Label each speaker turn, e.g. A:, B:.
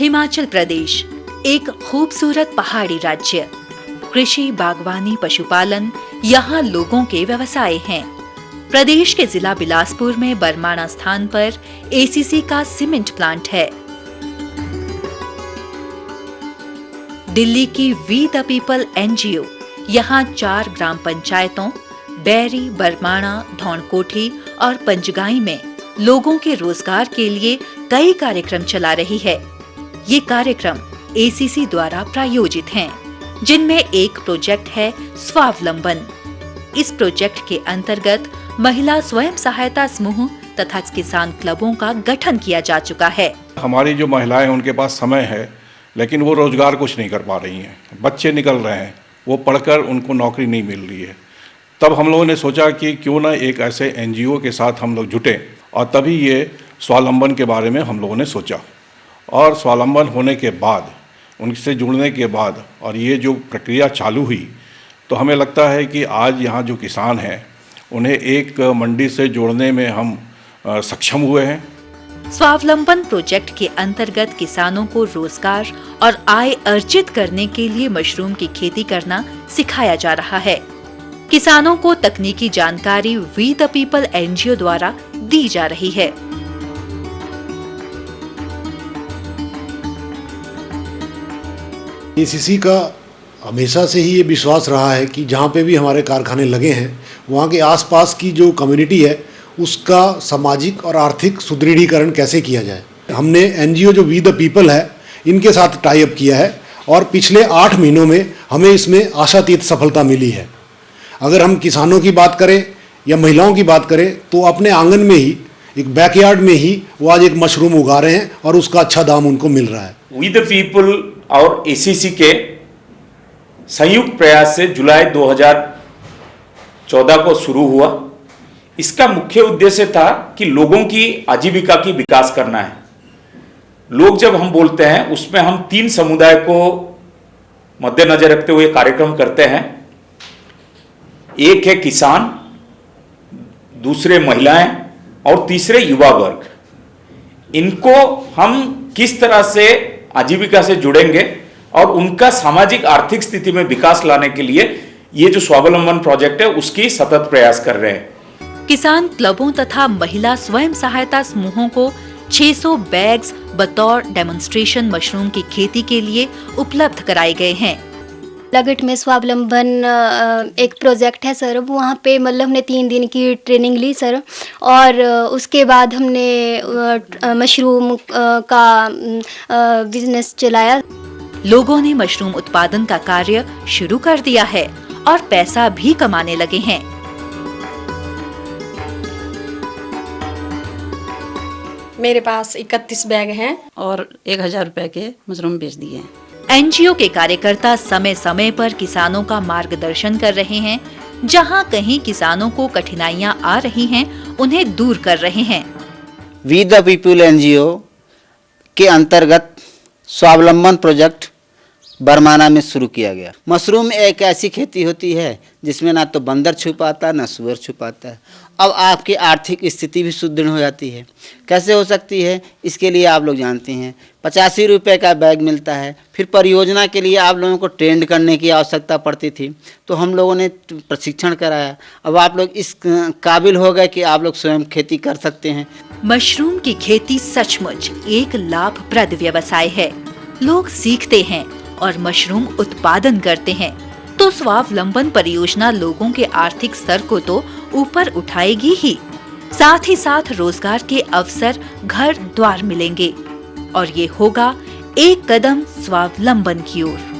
A: हिमाचल प्रदेश एक खूबसूरत पहाड़ी राज्य। कृषि, बागवानी, पशुपालन यहाँ लोगों के व्यवसाय हैं। प्रदेश के जिला बिलासपुर में बरमाणा स्थान पर एसीसी का सीमेंट प्लांट है। दिल्ली की वी द पीपल एनजीओ यहाँ 4 ग्राम पंचायतों बैरी, बरमाणा, धौणकोठी और पंजगाई में लोगों के रोजगार के लिए कई कार्यक्रम चला रही है। ये कार्यक्रम एसीसी द्वारा प्रायोजित हैं, जिनमें एक प्रोजेक्ट है स्वावलंबन। इस प्रोजेक्ट के अंतर्गत महिला स्वयं सहायता समूह तथा किसान क्लबों का गठन किया जा चुका है।
B: हमारी जो महिलाएं उनके पास समय है, लेकिन वो रोजगार कुछ नहीं कर पा रही हैं। बच्चे निकल रहे हैं, वो पढ़कर उनको नौकरी नहीं मिल रही है। तब हम लोगों ने सोचा कि क्यों ना एक ऐसे एनजीओ के साथ हम लोग जुटें, और तभी ये स्वावलंबन के बारे में हम लोगों ने सोचा। और स्वावलंबन होने के बाद, उनसे जुड़ने के बाद और ये जो प्रक्रिया चालू हुई, तो हमें लगता है कि आज यहाँ जो किसान हैं उन्हें एक मंडी से जोड़ने में हम सक्षम हुए हैं।
A: स्वावलंबन प्रोजेक्ट के अंतर्गत किसानों को रोजगार और आय अर्जित करने के लिए मशरूम की खेती करना सिखाया जा रहा है। किसानों को तकनीकी जानकारी वी द पीपल एनजीओ द्वारा दी जा रही है।
C: एसीसी का हमेशा से ही ये विश्वास रहा है कि जहाँ पे भी हमारे कारखाने लगे हैं, वहाँ के आसपास की जो कम्युनिटी है उसका सामाजिक और आर्थिक सुदृढ़ीकरण कैसे किया जाए। हमने एनजीओ जो वी द पीपल है इनके साथ टाई अप किया है, और पिछले 8 महीनों में हमें इसमें आशातीत सफलता मिली है। अगर हम किसानों की बात करें या महिलाओं की बात करें, तो अपने आंगन में ही, एक बैकयार्ड में ही वो आज एक मशरूम उगा रहे हैं और उसका अच्छा दाम उनको मिल रहा है।
D: वी द पीपल और एसीसी के संयुक्त प्रयास से जुलाई 2014 को शुरू हुआ। इसका मुख्य उद्देश्य था कि लोगों की आजीविका की विकास करना है। लोग जब हम बोलते हैं उसमें हम 3 समुदाय को मद्देनजर रखते हुए कार्यक्रम करते हैं। एक है किसान, दूसरे महिलाएं और तीसरे युवा वर्ग। इनको हम किस तरह से आजीविका से जुड़ेंगे और उनका सामाजिक आर्थिक स्थिति में विकास लाने के लिए ये जो स्वावलंबन प्रोजेक्ट है उसकी सतत प्रयास कर रहे हैं।
A: किसान क्लबों तथा महिला स्वयं सहायता समूहों को 600 बैग्स बतौर डेमोन्स्ट्रेशन मशरूम की खेती के लिए उपलब्ध कराए गए हैं।
E: लागट में स्वावलंबन एक प्रोजेक्ट है सर, वहाँ पे मतलब हमने 3 दिन की ट्रेनिंग ली सर, और उसके बाद हमने मशरूम का बिजनेस चलाया।
A: लोगों ने मशरूम उत्पादन का कार्य शुरू कर दिया है और पैसा भी कमाने लगे हैं।
F: मेरे पास 31 बैग हैं
G: और 1000 रुपए के मशरूम बेच दिए हैं।
A: एनजीओ के कार्यकर्ता समय समय पर किसानों का मार्गदर्शन कर रहे हैं। जहां कहीं किसानों को कठिनाइयां आ रही हैं, उन्हें दूर कर रहे हैं।
H: वी द पीपल एनजीओ के अंतर्गत स्वावलंबन प्रोजेक्ट बरमाना में शुरू किया गया। मशरूम एक ऐसी खेती होती है जिसमें ना तो बंदर छुपाता ना सुअर छुपाता है। अब आपकी आर्थिक स्थिति भी सुदृढ़ हो जाती है। कैसे हो सकती है? इसके लिए आप लोग जानते हैं 85 रुपये का बैग मिलता है। फिर परियोजना के लिए आप लोगों को ट्रेंड करने की आवश्यकता पड़ती थी, तो हम लोगों ने प्रशिक्षण कराया। अब आप लोग इस काबिल हो गए कि आप लोग स्वयं खेती कर सकते हैं।
A: मशरूम की खेती सचमुच एक लाभप्रद व्यवसाय है। लोग सीखते हैं और मशरूम उत्पादन करते हैं, तो स्वावलंबन परियोजना लोगों के आर्थिक स्तर को तो ऊपर उठाएगी ही, साथ ही साथ रोजगार के अवसर घर द्वार मिलेंगे, और ये होगा एक कदम स्वावलंबन की ओर।